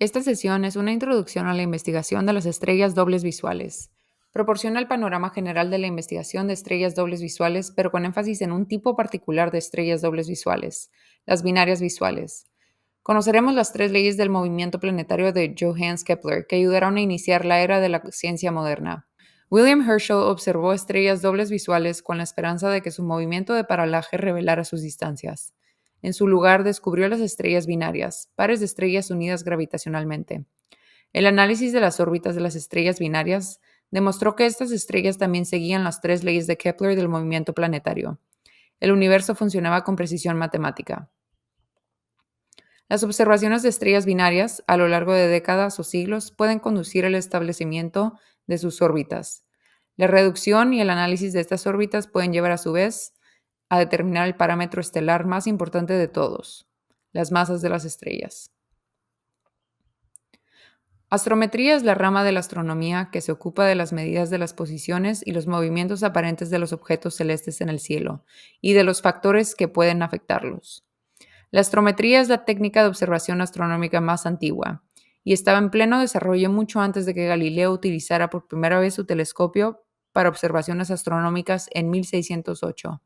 Esta sesión es una introducción a la investigación de las estrellas dobles visuales. Proporciona el panorama general de la investigación de estrellas dobles visuales, pero con énfasis en un tipo particular de estrellas dobles visuales, las binarias visuales. Conoceremos las tres leyes del movimiento planetario de Johannes Kepler, que ayudaron a iniciar la era de la ciencia moderna. William Herschel observó estrellas dobles visuales con la esperanza de que su movimiento de paralaje revelara sus distancias. En su lugar, descubrió las estrellas binarias, pares de estrellas unidas gravitacionalmente. El análisis de las órbitas de las estrellas binarias demostró que estas estrellas también seguían las tres leyes de Kepler del movimiento planetario. El universo funcionaba con precisión matemática. Las observaciones de estrellas binarias a lo largo de décadas o siglos pueden conducir al establecimiento de sus órbitas. La reducción y el análisis de estas órbitas pueden llevar a su vez a determinar el parámetro estelar más importante de todos, las masas de las estrellas. Astrometría es la rama de la astronomía que se ocupa de las medidas de las posiciones y los movimientos aparentes de los objetos celestes en el cielo y de los factores que pueden afectarlos. La astrometría es la técnica de observación astronómica más antigua y estaba en pleno desarrollo mucho antes de que Galileo utilizara por primera vez su telescopio para observaciones astronómicas en 1608.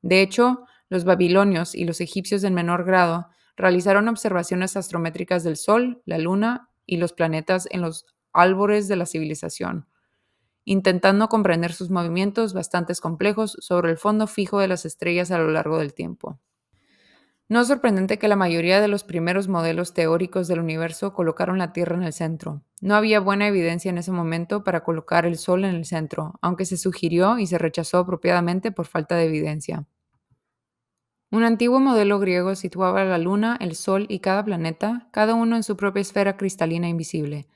De hecho, los babilonios y los egipcios en menor grado realizaron observaciones astrométricas del Sol, la Luna y los planetas en los albores de la civilización, intentando comprender sus movimientos bastante complejos sobre el fondo fijo de las estrellas a lo largo del tiempo. No es sorprendente que la mayoría de los primeros modelos teóricos del universo colocaron la Tierra en el centro. No había buena evidencia en ese momento para colocar el Sol en el centro, aunque se sugirió y se rechazó apropiadamente por falta de evidencia. Un antiguo modelo griego situaba la Luna, el Sol y cada planeta, cada uno en su propia esfera cristalina invisible.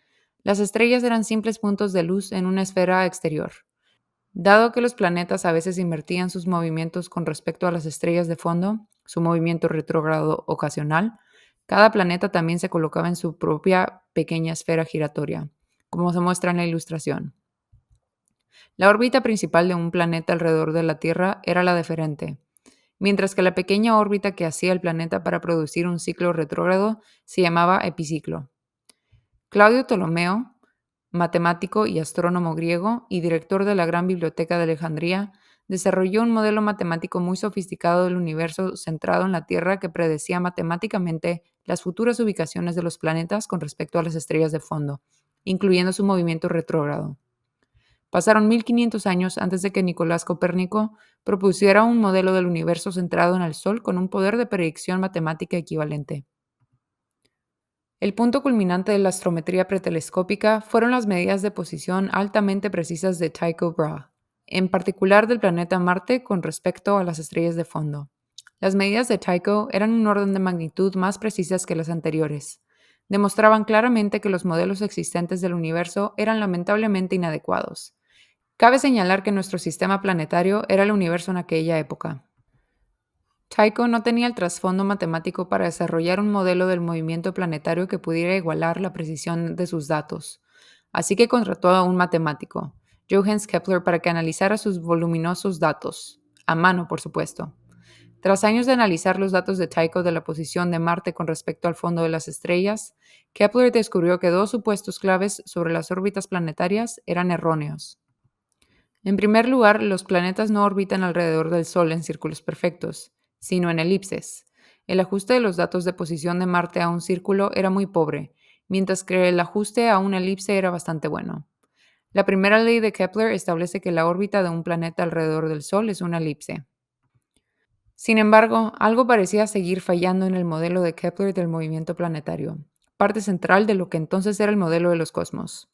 Las estrellas eran simples puntos de luz en una esfera exterior. Dado que los planetas a veces invertían sus movimientos con respecto a las estrellas de fondo, su movimiento retrógrado ocasional, cada planeta también se colocaba en su propia pequeña esfera giratoria, como se muestra en la ilustración. La órbita principal de un planeta alrededor de la Tierra era la deferente, mientras que la pequeña órbita que hacía el planeta para producir un ciclo retrógrado se llamaba epiciclo. Claudio Ptolomeo, matemático y astrónomo griego y director de la Gran Biblioteca de Alejandría, desarrolló un modelo matemático muy sofisticado del universo centrado en la Tierra que predecía matemáticamente las futuras ubicaciones de los planetas con respecto a las estrellas de fondo, incluyendo su movimiento retrógrado. Pasaron 1500 años antes de que Nicolás Copérnico propusiera un modelo del universo centrado en el Sol con un poder de predicción matemática equivalente. El punto culminante de la astrometría pretelescópica fueron las medidas de posición altamente precisas de Tycho Brahe, en particular del planeta Marte con respecto a las estrellas de fondo. Las medidas de Tycho eran un orden de magnitud más precisas que las anteriores. Demostraban claramente que los modelos existentes del universo eran lamentablemente inadecuados. Cabe señalar que nuestro sistema planetario era el universo en aquella época. Tycho no tenía el trasfondo matemático para desarrollar un modelo del movimiento planetario que pudiera igualar la precisión de sus datos, así que contrató a un matemático, Johannes Kepler, para que analizara sus voluminosos datos, a mano, por supuesto. Tras años de analizar los datos de Tycho de la posición de Marte con respecto al fondo de las estrellas, Kepler descubrió que dos supuestos claves sobre las órbitas planetarias eran erróneos. En primer lugar, los planetas no orbitan alrededor del Sol en círculos perfectos, sino en elipses. El ajuste de los datos de posición de Marte a un círculo era muy pobre, mientras que el ajuste a una elipse era bastante bueno. La primera ley de Kepler establece que la órbita de un planeta alrededor del Sol es una elipse. Sin embargo, algo parecía seguir fallando en el modelo de Kepler del movimiento planetario, parte central de lo que entonces era el modelo de los cosmos.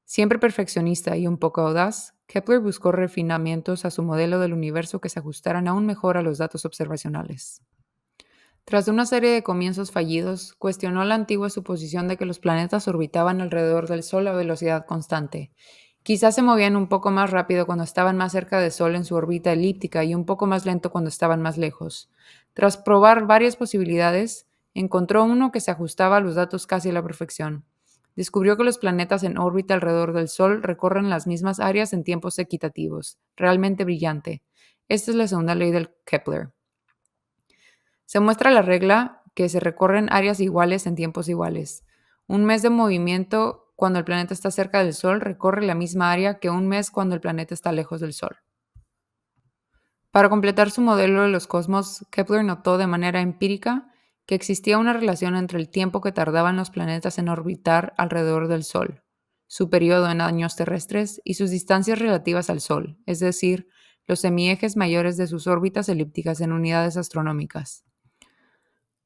Siempre perfeccionista y un poco audaz, Kepler buscó refinamientos a su modelo del universo que se ajustaran aún mejor a los datos observacionales. Tras una serie de comienzos fallidos, cuestionó la antigua suposición de que los planetas orbitaban alrededor del Sol a velocidad constante. Quizás se movían un poco más rápido cuando estaban más cerca del Sol en su órbita elíptica y un poco más lento cuando estaban más lejos. Tras probar varias posibilidades, encontró uno que se ajustaba a los datos casi a la perfección. Descubrió que los planetas en órbita alrededor del Sol recorren las mismas áreas en tiempos equitativos. Realmente brillante. Esta es la segunda ley del Kepler. Se muestra la regla que se recorren áreas iguales en tiempos iguales. Un mes de movimiento cuando el planeta está cerca del Sol recorre la misma área que un mes cuando el planeta está lejos del Sol. Para completar su modelo de los cosmos, Kepler notó de manera empírica que existía una relación entre el tiempo que tardaban los planetas en orbitar alrededor del Sol, su periodo en años terrestres y sus distancias relativas al Sol, es decir, los semiejes mayores de sus órbitas elípticas en unidades astronómicas.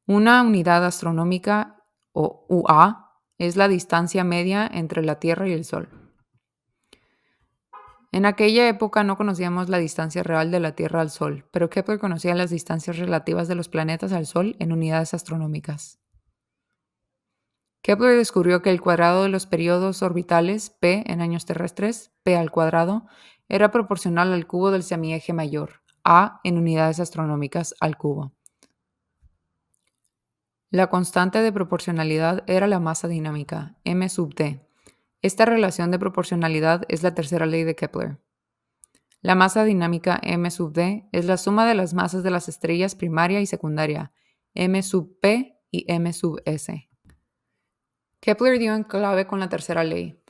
Una unidad astronómica, o UA, es la distancia media entre la Tierra y el Sol. En aquella época no conocíamos la distancia real de la Tierra al Sol, pero Kepler conocía las distancias relativas de los planetas al Sol en unidades astronómicas. Kepler descubrió que el cuadrado de los periodos orbitales, p en años terrestres, p al cuadrado, era proporcional al cubo del semieje mayor, a en unidades astronómicas al cubo. La constante de proporcionalidad era la masa dinámica, m sub d. Esta relación de proporcionalidad es la tercera ley de Kepler. La masa dinámica m sub d es la suma de las masas de las estrellas primaria y secundaria, m sub p y m sub s. Kepler dio en clave con la tercera ley.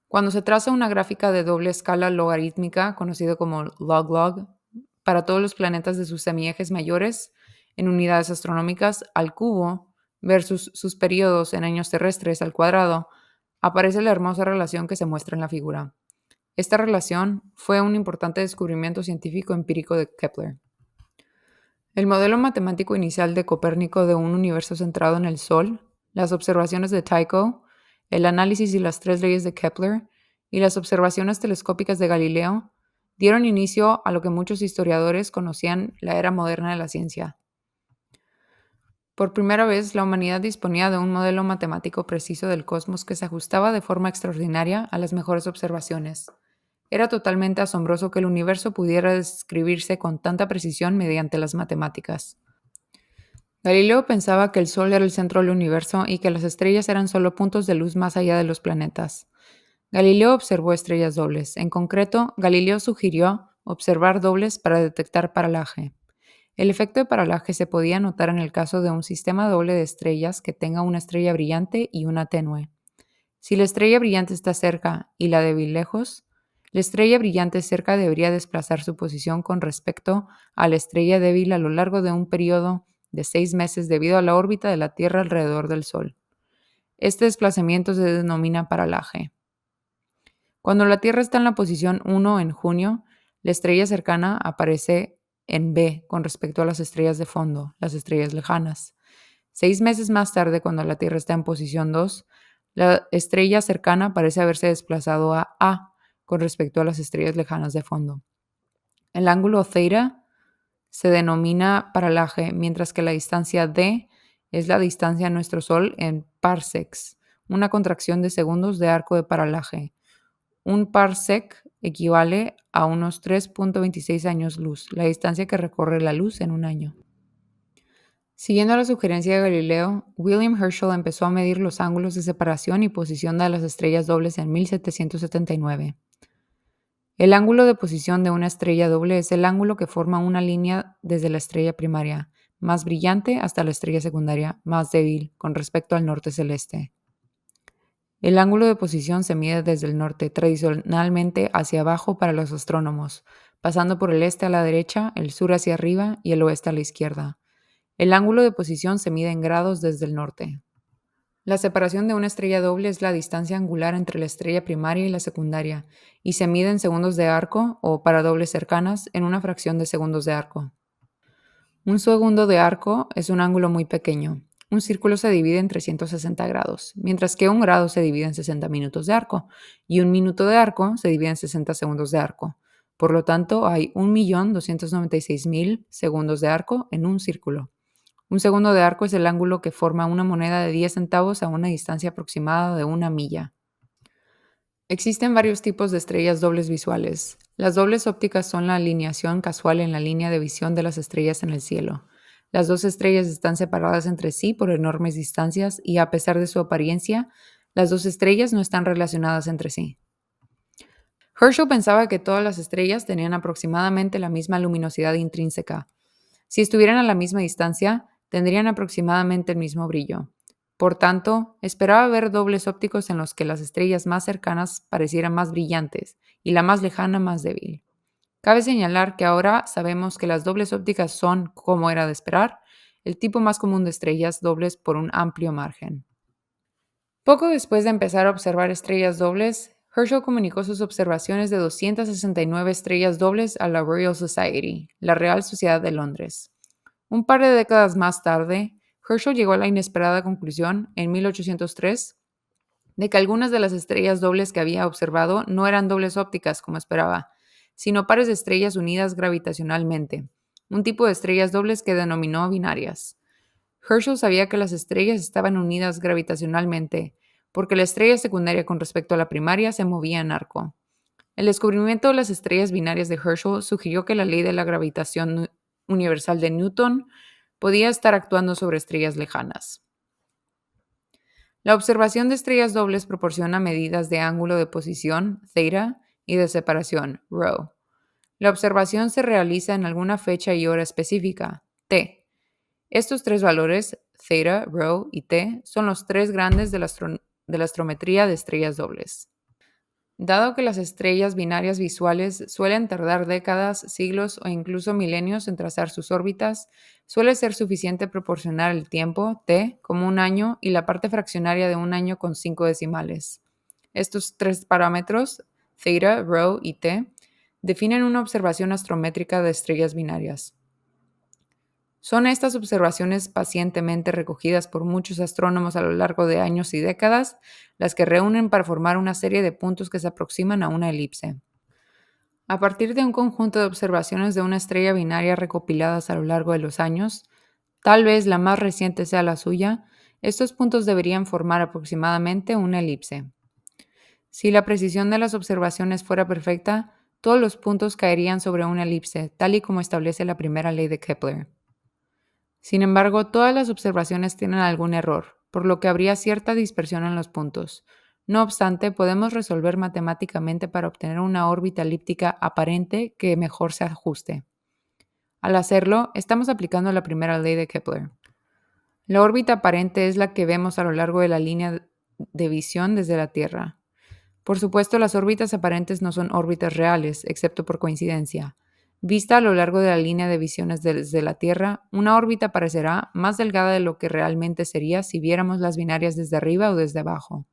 Cuando se traza una gráfica de doble escala logarítmica, conocido como log-log, para todos los planetas de sus semiejes mayores en unidades astronómicas al cubo versus sus periodos en años terrestres al cuadrado, aparece la hermosa relación que se muestra en la figura. Esta relación fue un importante descubrimiento científico empírico de Kepler. El modelo matemático inicial de Copérnico de un universo centrado en el Sol, las observaciones de Tycho, el análisis y las tres leyes de Kepler y las observaciones telescópicas de Galileo dieron inicio a lo que muchos historiadores conocían la era moderna de la ciencia. Por primera vez, la humanidad disponía de un modelo matemático preciso del cosmos que se ajustaba de forma extraordinaria a las mejores observaciones. Era totalmente asombroso que el universo pudiera describirse con tanta precisión mediante las matemáticas. Galileo pensaba que el Sol era el centro del universo y que las estrellas eran solo puntos de luz más allá de los planetas. Galileo observó estrellas dobles. En concreto, Galileo sugirió observar dobles para detectar paralaje. El efecto de paralaje se podía notar en el caso de un sistema doble de estrellas que tenga una estrella brillante y una tenue. Si la estrella brillante está cerca y la débil lejos, la estrella brillante cerca debería desplazar su posición con respecto a la estrella débil a lo largo de un periodo de 6 meses debido a la órbita de la Tierra alrededor del Sol. Este desplazamiento se denomina paralaje. Cuando la Tierra está en la posición 1 en junio, la estrella cercana aparece en B con respecto a las estrellas de fondo, las estrellas lejanas. 6 meses más tarde, cuando la Tierra está en posición 2, la estrella cercana parece haberse desplazado a A con respecto a las estrellas lejanas de fondo. El ángulo θ se denomina paralaje, mientras que la distancia d es la distancia a nuestro Sol en parsecs, una contracción de segundos de arco de paralaje. Un parsec equivale a unos 3.26 años luz, la distancia que recorre la luz en un año. Siguiendo la sugerencia de Galileo, William Herschel empezó a medir los ángulos de separación y posición de las estrellas dobles en 1779. El ángulo de posición de una estrella doble es el ángulo que forma una línea desde la estrella primaria, más brillante, hasta la estrella secundaria, más débil, con respecto al norte celeste. El ángulo de posición se mide desde el norte, tradicionalmente hacia abajo para los astrónomos, pasando por el este a la derecha, el sur hacia arriba y el oeste a la izquierda. El ángulo de posición se mide en grados desde el norte. La separación de una estrella doble es la distancia angular entre la estrella primaria y la secundaria, y se mide en segundos de arco, o para dobles cercanas, en una fracción de segundos de arco. Un segundo de arco es un ángulo muy pequeño. Un círculo se divide en 360 grados, mientras que un grado se divide en 60 minutos de arco, y un minuto de arco se divide en 60 segundos de arco. Por lo tanto, hay 1.296.000 segundos de arco en un círculo. Un segundo de arco es el ángulo que forma una moneda de 10 centavos a una distancia aproximada de 1 milla. Existen varios tipos de estrellas dobles visuales. Las dobles ópticas son la alineación casual en la línea de visión de las estrellas en el cielo. Las dos estrellas están separadas entre sí por enormes distancias y, a pesar de su apariencia, las dos estrellas no están relacionadas entre sí. Herschel pensaba que todas las estrellas tenían aproximadamente la misma luminosidad intrínseca. Si estuvieran a la misma distancia, tendrían aproximadamente el mismo brillo. Por tanto, esperaba ver dobles ópticos en los que las estrellas más cercanas parecieran más brillantes y la más lejana más débil. Cabe señalar que ahora sabemos que las dobles ópticas son, como era de esperar, el tipo más común de estrellas dobles por un amplio margen. Poco después de empezar a observar estrellas dobles, Herschel comunicó sus observaciones de 269 estrellas dobles a la Royal Society, la Real Sociedad de Londres. Un par de décadas más tarde, Herschel llegó a la inesperada conclusión, en 1803, de que algunas de las estrellas dobles que había observado no eran dobles ópticas como esperaba, sino pares de estrellas unidas gravitacionalmente, un tipo de estrellas dobles que denominó binarias. Herschel sabía que las estrellas estaban unidas gravitacionalmente, porque la estrella secundaria con respecto a la primaria se movía en arco. El descubrimiento de las estrellas binarias de Herschel sugirió que la ley de la gravitación universal de Newton podía estar actuando sobre estrellas lejanas. La observación de estrellas dobles proporciona medidas de ángulo de posición, θ, y de separación, ρ. La observación se realiza en alguna fecha y hora específica, t. Estos tres valores, θ, ρ y t, son los tres grandes de la astrometría de estrellas dobles. Dado que las estrellas binarias visuales suelen tardar décadas, siglos o incluso milenios en trazar sus órbitas, suele ser suficiente proporcionar el tiempo, t, como un año y la parte fraccionaria de un año con 5 decimales. Estos tres parámetros, θ, ρ y t, definen una observación astrométrica de estrellas binarias. Son estas observaciones pacientemente recogidas por muchos astrónomos a lo largo de años y décadas las que reúnen para formar una serie de puntos que se aproximan a una elipse. A partir de un conjunto de observaciones de una estrella binaria recopiladas a lo largo de los años, tal vez la más reciente sea la suya, estos puntos deberían formar aproximadamente una elipse. Si la precisión de las observaciones fuera perfecta, todos los puntos caerían sobre una elipse, tal y como establece la primera ley de Kepler. Sin embargo, todas las observaciones tienen algún error, por lo que habría cierta dispersión en los puntos. No obstante, podemos resolver matemáticamente para obtener una órbita elíptica aparente que mejor se ajuste. Al hacerlo, estamos aplicando la primera ley de Kepler. La órbita aparente es la que vemos a lo largo de la línea de visión desde la Tierra. Por supuesto, las órbitas aparentes no son órbitas reales, excepto por coincidencia. Vista a lo largo de la línea de visiones desde la Tierra, una órbita parecerá más delgada de lo que realmente sería si viéramos las binarias desde arriba o desde abajo.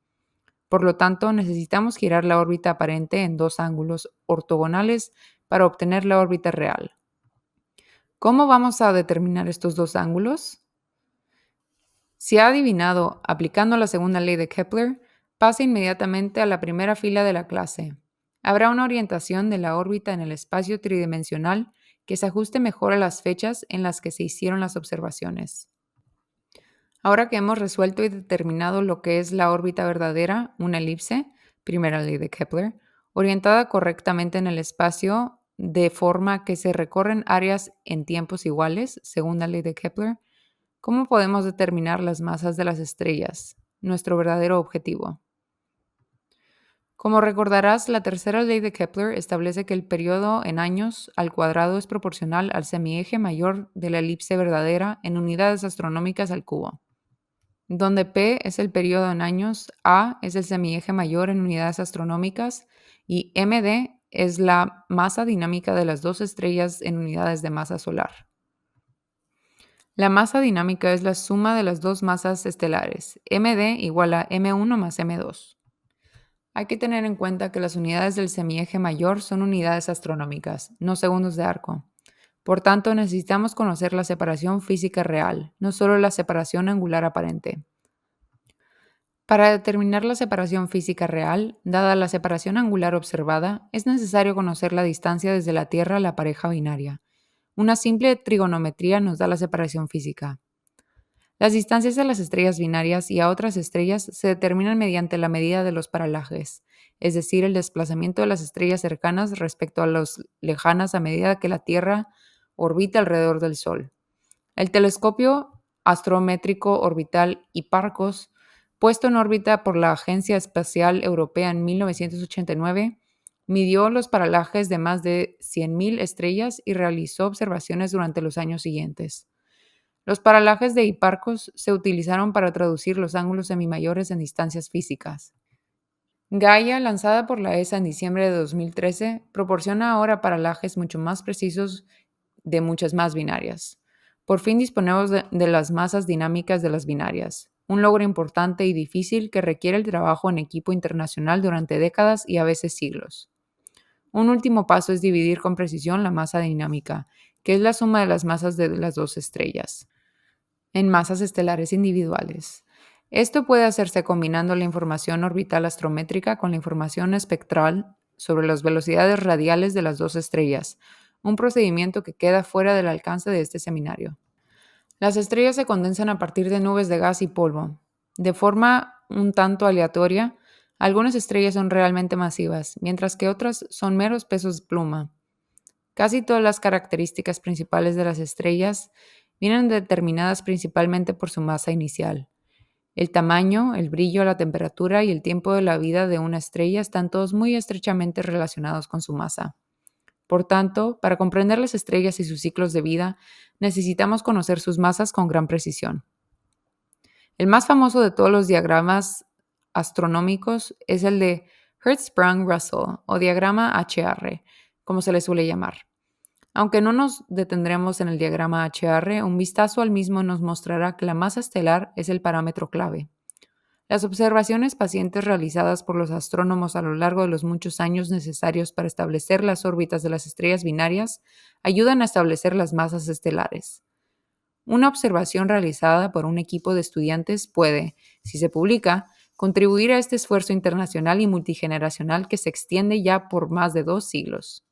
Por lo tanto, necesitamos girar la órbita aparente en dos ángulos ortogonales para obtener la órbita real. ¿Cómo vamos a determinar estos dos ángulos? Si ha adivinado aplicando la segunda ley de Kepler, pase inmediatamente a la primera fila de la clase. Habrá una orientación de la órbita en el espacio tridimensional que se ajuste mejor a las fechas en las que se hicieron las observaciones. Ahora que hemos resuelto y determinado lo que es la órbita verdadera, una elipse, primera ley de Kepler, orientada correctamente en el espacio de forma que se recorren áreas en tiempos iguales, segunda ley de Kepler, ¿cómo podemos determinar las masas de las estrellas? Nuestro verdadero objetivo. Como recordarás, la tercera ley de Kepler establece que el periodo en años al cuadrado es proporcional al semieje mayor de la elipse verdadera en unidades astronómicas al cubo, donde P es el periodo en años, A es el semieje mayor en unidades astronómicas y MD es la masa dinámica de las dos estrellas en unidades de masa solar. La masa dinámica es la suma de las dos masas estelares, MD igual a M1 más M2. Hay que tener en cuenta que las unidades del semieje mayor son unidades astronómicas, no segundos de arco. Por tanto, necesitamos conocer la separación física real, no solo la separación angular aparente. Para determinar la separación física real, dada la separación angular observada, es necesario conocer la distancia desde la Tierra a la pareja binaria. Una simple trigonometría nos da la separación física. Las distancias a las estrellas binarias y a otras estrellas se determinan mediante la medida de los paralajes, es decir, el desplazamiento de las estrellas cercanas respecto a las lejanas a medida que la Tierra orbita alrededor del Sol. El telescopio astrométrico orbital Hipparcos, puesto en órbita por la Agencia Espacial Europea en 1989, midió los paralajes de más de 100.000 estrellas y realizó observaciones durante los años siguientes. Los paralajes de Hiparcos se utilizaron para traducir los ángulos semimayores en distancias físicas. Gaia, lanzada por la ESA en diciembre de 2013, proporciona ahora paralajes mucho más precisos de muchas más binarias. Por fin disponemos de las masas dinámicas de las binarias, un logro importante y difícil que requiere el trabajo en equipo internacional durante décadas y a veces siglos. Un último paso es dividir con precisión la masa dinámica, que es la suma de las masas de las dos estrellas, en masas estelares individuales. Esto puede hacerse combinando la información orbital astrométrica con la información espectral sobre las velocidades radiales de las dos estrellas, un procedimiento que queda fuera del alcance de este seminario. Las estrellas se condensan a partir de nubes de gas y polvo. De forma un tanto aleatoria, algunas estrellas son realmente masivas, mientras que otras son meros pesos de pluma. Casi todas las características principales de las estrellas vienen determinadas principalmente por su masa inicial. El tamaño, el brillo, la temperatura y el tiempo de la vida de una estrella están todos muy estrechamente relacionados con su masa. Por tanto, para comprender las estrellas y sus ciclos de vida, necesitamos conocer sus masas con gran precisión. El más famoso de todos los diagramas astronómicos es el de Hertzsprung-Russell o diagrama HR, como se le suele llamar. Aunque no nos detendremos en el diagrama HR, un vistazo al mismo nos mostrará que la masa estelar es el parámetro clave. Las observaciones pacientes realizadas por los astrónomos a lo largo de los muchos años necesarios para establecer las órbitas de las estrellas binarias ayudan a establecer las masas estelares. Una observación realizada por un equipo de estudiantes puede, si se publica, contribuir a este esfuerzo internacional y multigeneracional que se extiende ya por más de 2 siglos.